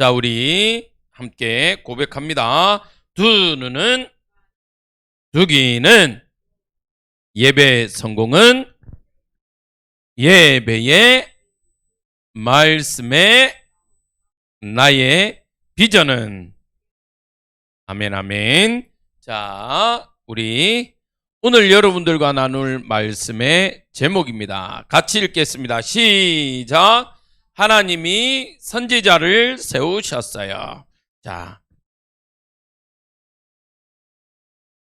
자, 우리 함께 고백합니다. 두 눈은, 두 귀는, 예배 성공은 예배의 말씀에 나의 비전은. 아멘, 아멘. 자, 우리 오늘 여러분들과 나눌 말씀의 제목입니다. 같이 읽겠습니다. 시작. 하나님이 선지자를 세우셨어요. 자,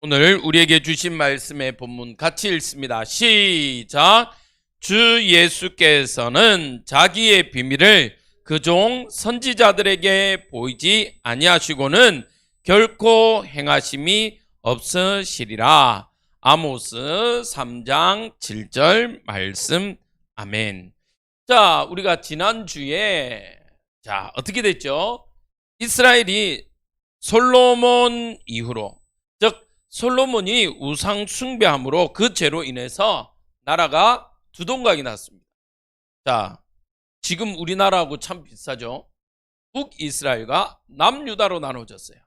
오늘 우리에게 주신 말씀의 본문 같이 읽습니다. 시작. 주 예수께서는 자기의 비밀을 그 종 선지자들에게 보이지 아니하시고는 결코 행하심이 없으시리라. 아모스 3장 7절 말씀. 아멘. 자, 우리가 지난주에 어떻게 됐죠? 이스라엘이 솔로몬 이후로, 즉 솔로몬이 우상 숭배함으로 그 죄로 인해서 나라가 두 동강이 났습니다. 자, 지금 우리나라하고 참 비슷하죠? 북이스라엘과 남유다로 나눠졌어요.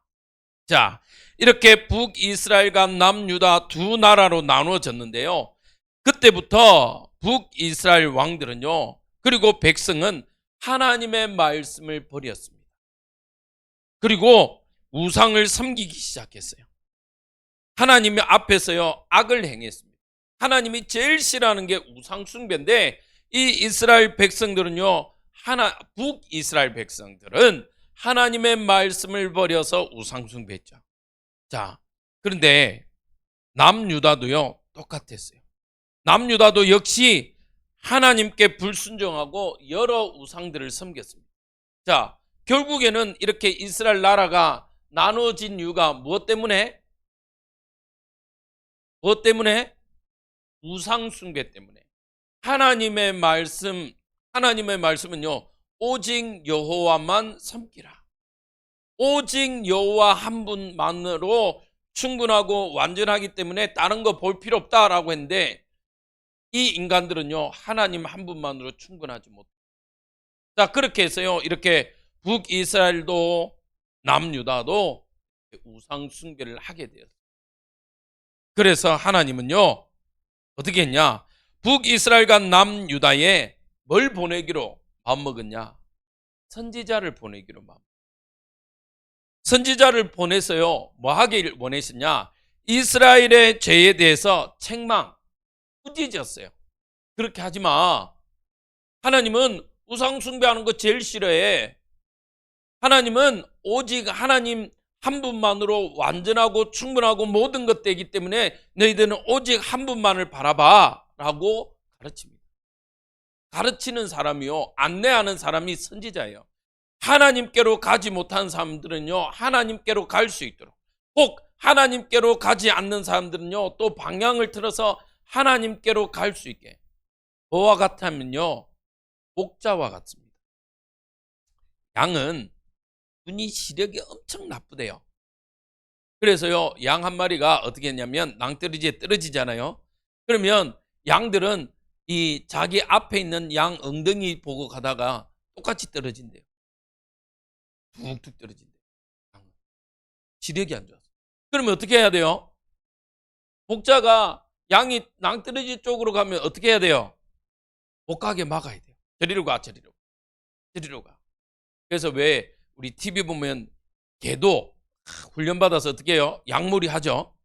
자, 이렇게 북이스라엘과 남유다 두 나라로 나눠졌는데요. 그때부터 북이스라엘 왕들은요, 그리고 백성은 하나님의 말씀을 버렸습니다. 그리고 우상을 섬기기 시작했어요. 하나님 앞에서요, 악을 행했습니다. 하나님이 제일 싫어하는 게 우상 숭배인데, 이 이스라엘 백성들은요, 북이스라엘 백성들은 하나님의 말씀을 버려서 우상 숭배했죠. 자, 그런데 남유다도요, 똑같았어요. 남유다도 역시 하나님께 불순종하고 여러 우상들을 섬겼습니다. 자, 결국에는 이렇게 이스라엘 나라가 나눠진 이유가 무엇 때문에? 무엇 때문에? 우상 숭배 때문에. 하나님의 말씀은요, 오직 여호와만 섬기라. 오직 여호와 한 분만으로 충분하고 완전하기 때문에 다른 거 볼 필요 없다라고 했는데, 이 인간들은요, 하나님 한 분만으로 충분하지 못해요. 자, 그렇게 해서요, 이렇게 북이스라엘도 남유다도 우상 숭배를 하게 되었어요. 그래서 하나님은요, 어떻게 했냐? 북이스라엘과 남유다에 뭘 보내기로 마음먹었냐? 선지자를 보내기로 마음먹었어요. 선지자를 보내서요, 뭐 하기를 원했었냐? 이스라엘의 죄에 대해서 책망, 꾸짖었어요. 그렇게 하지 마. 하나님은 우상 숭배하는 거 제일 싫어해. 하나님은 오직 하나님 한 분만으로 완전하고 충분하고 모든 것 되기 때문에 너희들은 오직 한 분만을 바라봐 라고 가르칩니다. 가르치는 사람이요, 안내하는 사람이 선지자예요. 하나님께로 가지 못한 사람들은요, 하나님께로 갈 수 있도록, 혹 하나님께로 가지 않는 사람들은요, 또 방향을 틀어서 하나님께로 갈 수 있게. 뭐와 같으면요, 목자와 같습니다. 양은 눈이 시력이 엄청 나쁘대요. 그래서요, 양 한 마리가 어떻게 했냐면 낭떠러지에 떨어지잖아요. 그러면 양들은 이 자기 앞에 있는 양 엉덩이 보고 가다가 똑같이 떨어진대요. 툭툭 떨어진대요. 시력이 안 좋아서. 그러면 어떻게 해야 돼요? 목자가 양이 낭떠러지 쪽으로 가면 어떻게 해야 돼요? 못 가게 막아야 돼요. 저리로 가, 저리로 가. 그래서 왜 우리 TV 보면 개도 훈련받아서 어떻게 해요? 양몰이 하죠.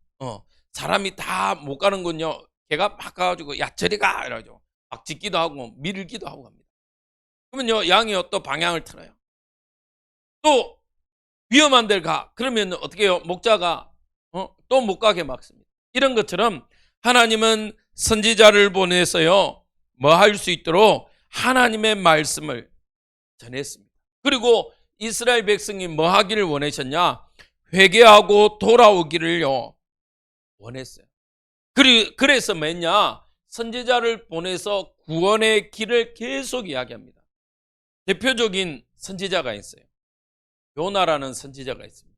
사람이 다 못 가는군요. 개가 막 가가지고 야 저리 가 이러죠. 막 짖기도 하고 밀기도 하고 합니다. 그러면요, 양이요 또 방향을 틀어요. 또 위험한 데를 가. 그러면 어떻게 해요? 목자가 또 못 가게 막습니다. 이런 것처럼 하나님은 선지자를 보내서요, 뭐 할 수 있도록 하나님의 말씀을 전했습니다. 그리고 이스라엘 백성이 뭐 하기를 원하셨냐? 회개하고 돌아오기를요 원했어요. 그래서 뭐냐? 선지자를 보내서 구원의 길을 계속 이야기합니다. 대표적인 선지자가 있어요. 요나라는 선지자가 있습니다.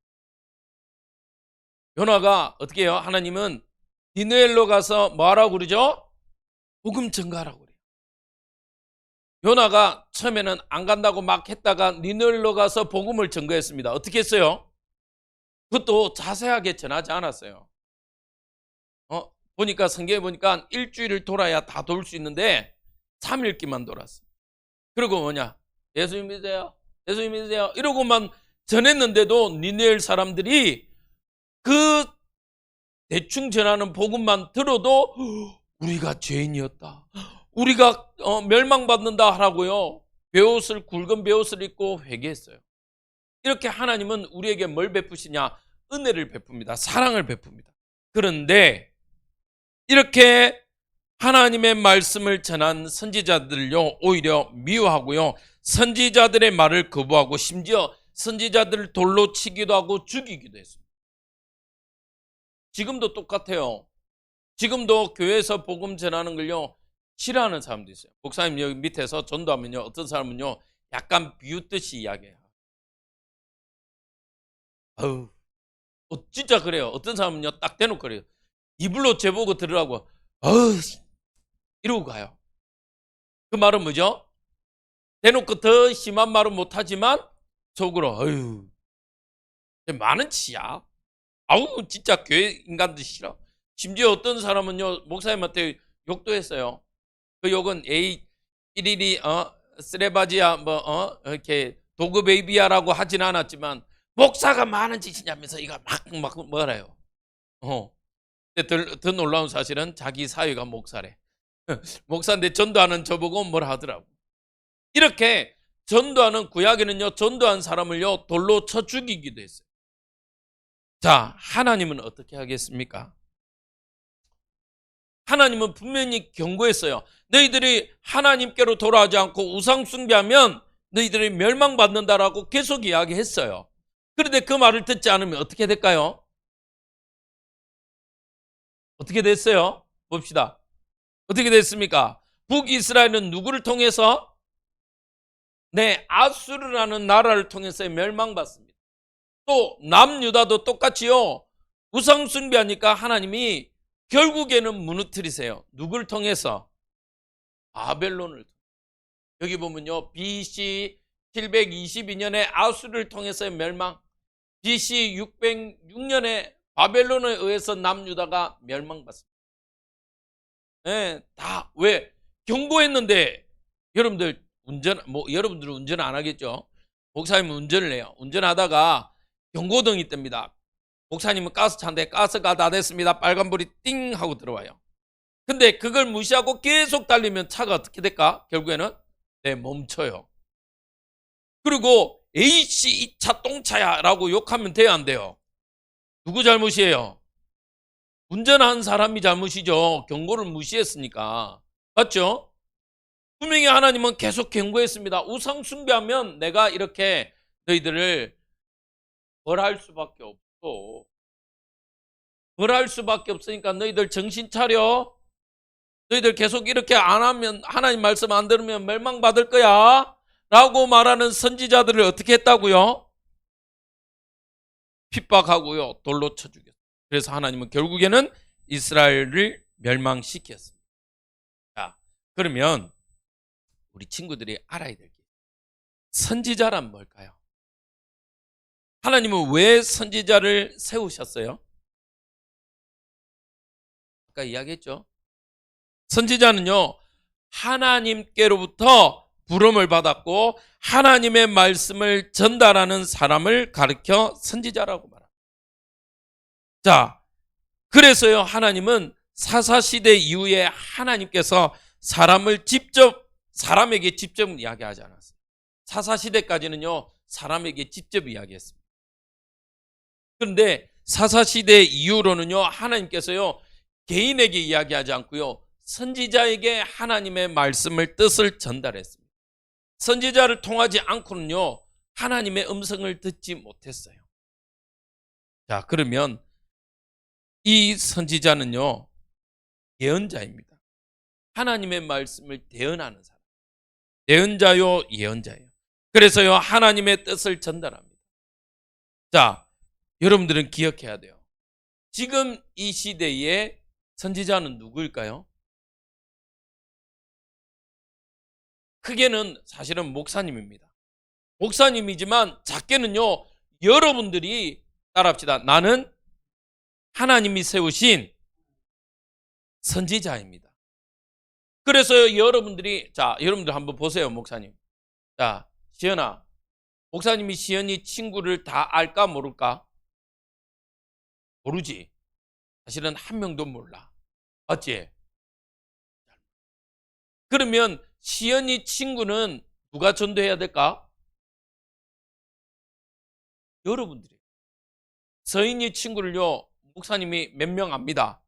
요나가 어떻게 해요? 하나님은 니느웨로 가서 뭐 하라고 그러죠? 복음 전가하라고 그래요. 요나가 처음에는 안 간다고 막 했다가 니느웨로 가서 복음을 전거했습니다. 어떻게 했어요? 그것도 자세하게 전하지 않았어요. 보니까 성경에 보니까 일주일을 돌아야 다 돌 수 있는데 3일기만 돌았어. 그리고 뭐냐? 예수님 믿으세요. 예수님 믿으세요. 이러고만 전했는데도 니느웨 사람들이 그 대충 전하는 복음만 들어도 우리가 죄인이었다. 우리가 멸망받는다 하라고요. 베옷을 굵은 베옷을 입고 회개했어요. 이렇게 하나님은 우리에게 뭘 베푸시냐? 은혜를 베풉니다. 사랑을 베풉니다. 그런데 이렇게 하나님의 말씀을 전한 선지자들을요 오히려 미워하고요. 선지자들의 말을 거부하고 심지어 선지자들을 돌로 치기도 하고 죽이기도 했습니다. 지금도 똑같아요. 지금도 교회에서 복음 전하는 걸요 싫어하는 사람도 있어요. 목사님 여기 밑에서 전도하면요 어떤 사람은요 약간 비웃듯이 이야기해요. 진짜 그래요. 어떤 사람은요 딱 대놓고 그래요. 이불로 제보고 들으라고 이러고 가요. 그 말은 뭐죠? 대놓고 더 심한 말은 못하지만 속으로 많은 치야. 진짜 교회 인간들 싫어. 심지어 어떤 사람은요 목사님한테 욕도 했어요. 그 욕은 일일이 쓰레바지야 이렇게 도그 베이비야라고 하진 않았지만 목사가 많은 짓이냐면서 이거 막 뭐라요. 더 놀라운 사실은 자기 사위가 목사래. 목사인데 전도하는 저보고 뭐라 하더라고. 이렇게 전도하는 구약에는요 전도한 사람을요 돌로 쳐 죽이기도 했어요. 자, 하나님은 어떻게 하겠습니까? 하나님은 분명히 경고했어요. 너희들이 하나님께로 돌아오지 않고 우상 숭배하면 너희들이 멸망받는다라고 계속 이야기했어요. 그런데 그 말을 듣지 않으면 어떻게 될까요? 어떻게 됐어요? 봅시다. 어떻게 됐습니까? 북이스라엘은 누구를 통해서? 아수르라는 나라를 통해서 멸망받습니다. 또 남유다도 똑같이요. 우상 숭배하니까 하나님이 결국에는 무너뜨리세요. 누굴 통해서? 바벨론을. 여기 보면요. BC 722년에 아수르를 통해서 멸망, BC 606년에 바벨론에 의해서 남유다가 멸망받습니다. 다 왜? 경고했는데 여러분들 여러분들은 운전 안 하겠죠? 목사님은 운전을 해요. 운전하다가 경고등이 뜹니다. 목사님은 가스차인데 가스가 다 됐습니다. 빨간불이 띵 하고 들어와요. 근데 그걸 무시하고 계속 달리면 차가 어떻게 될까? 결국에는 멈춰요. 그리고 A씨 이 차 똥차야 라고 욕하면 돼요 안 돼요? 누구 잘못이에요? 운전한 사람이 잘못이죠. 경고를 무시했으니까. 맞죠? 분명히 하나님은 계속 경고했습니다. 우상 숭배하면 내가 이렇게 너희들을 벌할 수밖에 없어. 벌할 수밖에 없으니까 너희들 정신 차려. 너희들 계속 이렇게 안 하면 하나님 말씀 안 들으면 멸망받을 거야 라고 말하는 선지자들을 어떻게 했다고요? 핍박하고요 돌로 쳐 죽였어요. 그래서 하나님은 결국에는 이스라엘을 멸망시켰습니다. 자, 그러면 우리 친구들이 알아야 될 게 선지자란 뭘까요? 하나님은 왜 선지자를 세우셨어요? 아까 이야기했죠. 선지자는요 하나님께로부터 부름을 받았고 하나님의 말씀을 전달하는 사람을 가리켜 선지자라고 말합니다. 자, 그래서요 하나님은 사사시대 이후에 하나님께서 사람에게 직접 이야기하지 않았어요. 사사시대까지는요 사람에게 직접 이야기했습니다. 그런데 사사시대 이후로는요 하나님께서요 개인에게 이야기하지 않고요 선지자에게 하나님의 말씀을 뜻을 전달했습니다. 선지자를 통하지 않고는요 하나님의 음성을 듣지 못했어요. 자, 그러면 이 선지자는요 예언자입니다. 하나님의 말씀을 대언하는 사람. 대언자요 예언자예요. 그래서요 하나님의 뜻을 전달합니다. 자, 여러분들은 기억해야 돼요. 지금 이 시대의 선지자는 누구일까요? 크게는 사실은 목사님입니다. 목사님이지만 작게는요, 여러분들이 따라합시다. 나는 하나님이 세우신 선지자입니다. 그래서 여러분들이, 자, 여러분들 한번 보세요, 목사님. 자, 시연아, 목사님이 시연이 친구를 다 알까 모를까? 모르지. 사실은 한 명도 몰라. 맞지? 그러면 시연이 친구는 누가 전도해야 될까? 여러분들이. 서인이 친구를요, 목사님이 몇 명 압니다.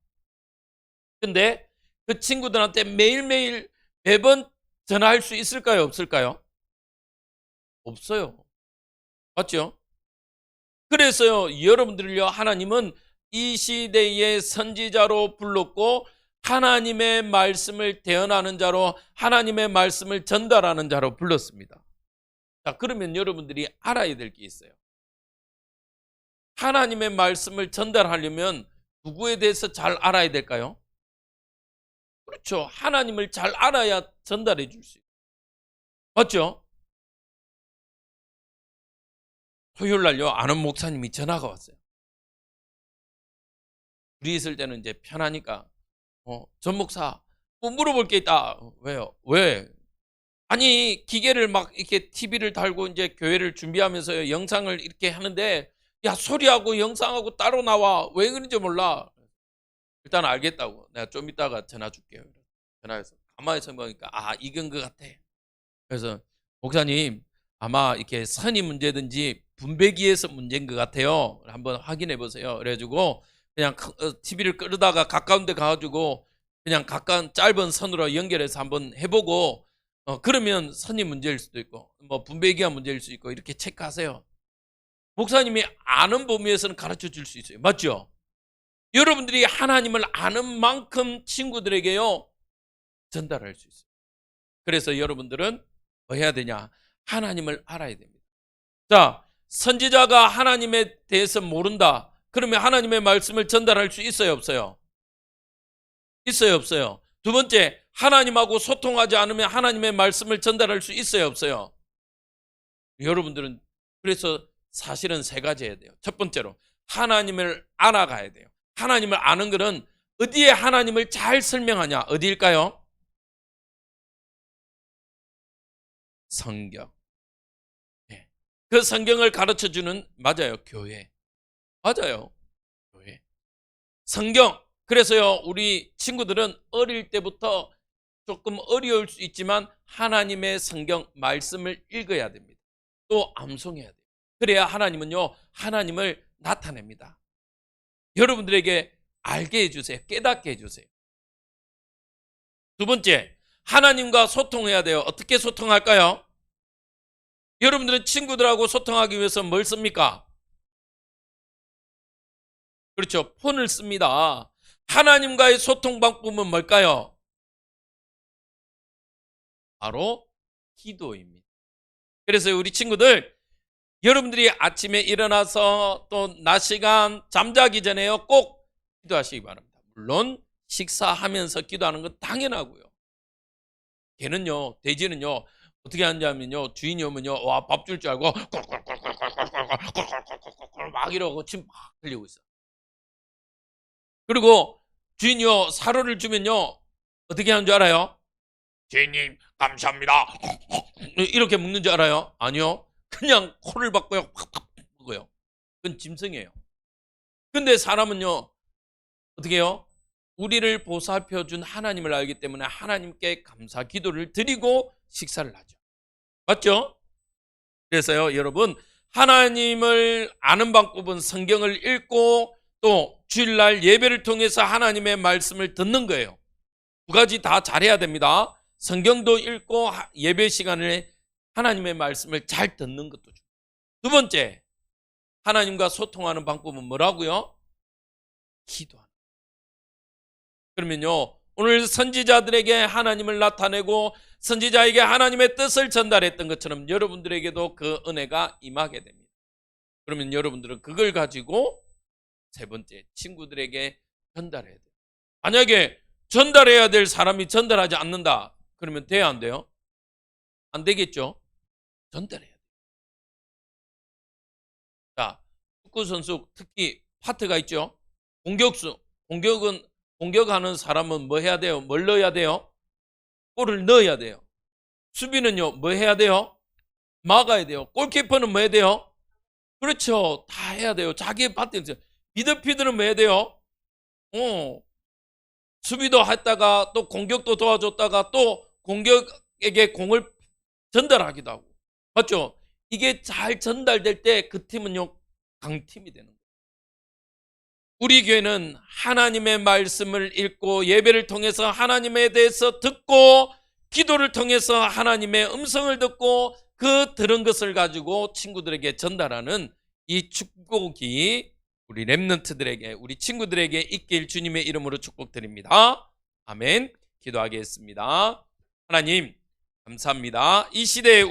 근데 그 친구들한테 매일매일 매번 전화할 수 있을까요? 없을까요? 없어요. 맞죠? 그래서요, 여러분들을요, 하나님은 이 시대의 선지자로 불렀고, 하나님의 말씀을 대언하는 자로, 하나님의 말씀을 전달하는 자로 불렀습니다. 자, 그러면 여러분들이 알아야 될 게 있어요. 하나님의 말씀을 전달하려면 누구에 대해서 잘 알아야 될까요? 그렇죠. 하나님을 잘 알아야 전달해 줄 수 있어요. 맞죠? 토요일 날요, 아는 목사님이 전화가 왔어요. 둘이 있을 때는 이제 편하니까, 전 목사, 뭐 물어볼 게 있다. 왜요? 왜? 아니, 기계를 막 이렇게 TV를 달고 이제 교회를 준비하면서 영상을 이렇게 하는데, 야, 소리하고 영상하고 따로 나와. 왜 그런지 몰라. 일단 알겠다고. 내가 좀 이따가 전화 줄게요. 전화해서 가만히 생각하니까, 아, 이건 것 같아. 그래서, 목사님, 아마 이렇게 선이 문제든지 분배기에서 문제인 것 같아요. 한번 확인해 보세요. 그래가지고, 그냥 TV를 끌다가 가까운 데 가가지고, 그냥 가까운 짧은 선으로 연결해서 한번 해보고, 그러면 선이 문제일 수도 있고, 뭐 분배기가 문제일 수 있고, 이렇게 체크하세요. 목사님이 아는 범위에서는 가르쳐 줄 수 있어요. 맞죠? 여러분들이 하나님을 아는 만큼 친구들에게요, 전달할 수 있어요. 그래서 여러분들은 뭐 해야 되냐? 하나님을 알아야 됩니다. 자, 선지자가 하나님에 대해서 모른다. 그러면 하나님의 말씀을 전달할 수 있어요, 없어요? 있어요, 없어요? 두 번째, 하나님하고 소통하지 않으면 하나님의 말씀을 전달할 수 있어요, 없어요? 여러분들은 그래서 사실은 세 가지 해야 돼요. 첫 번째로 하나님을 알아가야 돼요. 하나님을 아는 것은 어디에 하나님을 잘 설명하냐? 어디일까요? 성경. 네. 그 성경을 가르쳐주는, 맞아요, 교회. 맞아요, 교회. 성경. 그래서요, 우리 친구들은 어릴 때부터 조금 어려울 수 있지만 하나님의 성경 말씀을 읽어야 됩니다. 또 암송해야 돼요. 그래야 하나님은요, 하나님을 나타냅니다. 여러분들에게 알게 해주세요. 깨닫게 해주세요. 두 번째, 하나님과 소통해야 돼요. 어떻게 소통할까요? 여러분들은 친구들하고 소통하기 위해서 뭘 씁니까? 그렇죠. 폰을 씁니다. 하나님과의 소통 방법은 뭘까요? 바로 기도입니다. 그래서 우리 친구들, 여러분들이 아침에 일어나서 또 낮 시간 잠자기 전에요, 꼭 기도하시기 바랍니다. 물론 식사하면서 기도하는 건 당연하고요. 걔는요, 돼지는요, 어떻게 하냐면요, 주인이 오면요, 와, 밥 줄 줄 알고 막 이러고 침 막 흘리고 있어. 그리고 주인이요, 사료를 주면요, 어떻게 하는 줄 알아요? 주인님, 감사합니다. 이렇게 먹는 줄 알아요? 아니요. 그냥 코를 박고요, 팍팍 먹어요. 그건 짐승이에요. 근데 사람은요, 어떻게 해요? 우리를 보살펴준 하나님을 알기 때문에 하나님께 감사 기도를 드리고 식사를 하죠. 맞죠? 그래서요, 여러분, 하나님을 아는 방법은 성경을 읽고 또 주일날 예배를 통해서 하나님의 말씀을 듣는 거예요. 두 가지 다 잘해야 됩니다. 성경도 읽고 예배 시간에 하나님의 말씀을 잘 듣는 것도 중요해요. 두 번째, 하나님과 소통하는 방법은 뭐라고요? 기도하는. 그러면요, 오늘 선지자들에게 하나님을 나타내고 선지자에게 하나님의 뜻을 전달했던 것처럼 여러분들에게도 그 은혜가 임하게 됩니다. 그러면 여러분들은 그걸 가지고 세 번째, 친구들에게 전달해야 돼요. 만약에 전달해야 될 사람이 전달하지 않는다, 그러면 돼야 안 돼요? 안 되겠죠? 전달해야 돼요. 자, 축구 선수 특히 파트가 있죠. 공격수. 공격하는 사람은 뭐 해야 돼요? 뭘 넣어야 돼요? 골을 넣어야 돼요. 수비는요, 뭐 해야 돼요? 막아야 돼요. 골키퍼는 뭐 해야 돼요? 그렇죠. 다 해야 돼요. 자기의 파트. 미드필더는 뭐 해야 돼요? 수비도 했다가 또 공격도 도와줬다가 또 공격에게 공을 전달하기도 하고. 맞죠? 이게 잘 전달될 때 그 팀은요, 강팀이 되는 거예요. 우리 교회는 하나님의 말씀을 읽고 예배를 통해서 하나님에 대해서 듣고 기도를 통해서 하나님의 음성을 듣고 그 들은 것을 가지고 친구들에게 전달하는 이 축복이 우리 렘넌트들에게, 우리 친구들에게 있길 주님의 이름으로 축복드립니다. 아멘. 기도하겠습니다. 하나님 감사합니다. 이 시대에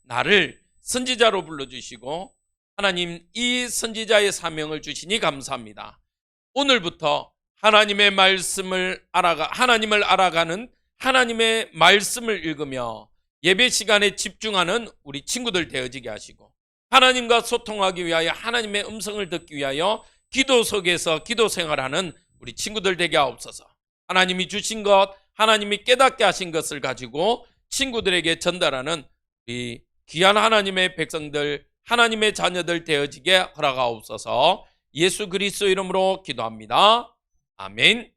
나를 선지자로 불러주시고 하나님 이 선지자의 사명을 주시니 감사합니다. 오늘부터 하나님의 말씀을 하나님을 알아가는 하나님의 말씀을 읽으며 예배 시간에 집중하는 우리 친구들 되어지게 하시고 하나님과 소통하기 위하여 하나님의 음성을 듣기 위하여 기도 속에서 기도 생활하는 우리 친구들 되게 하옵소서. 하나님이 주신 것, 하나님이 깨닫게 하신 것을 가지고 친구들에게 전달하는 우리 귀한 하나님의 백성들, 하나님의 자녀들 되어지게 허락하옵소서. 예수 그리스도 이름으로 기도합니다. 아멘.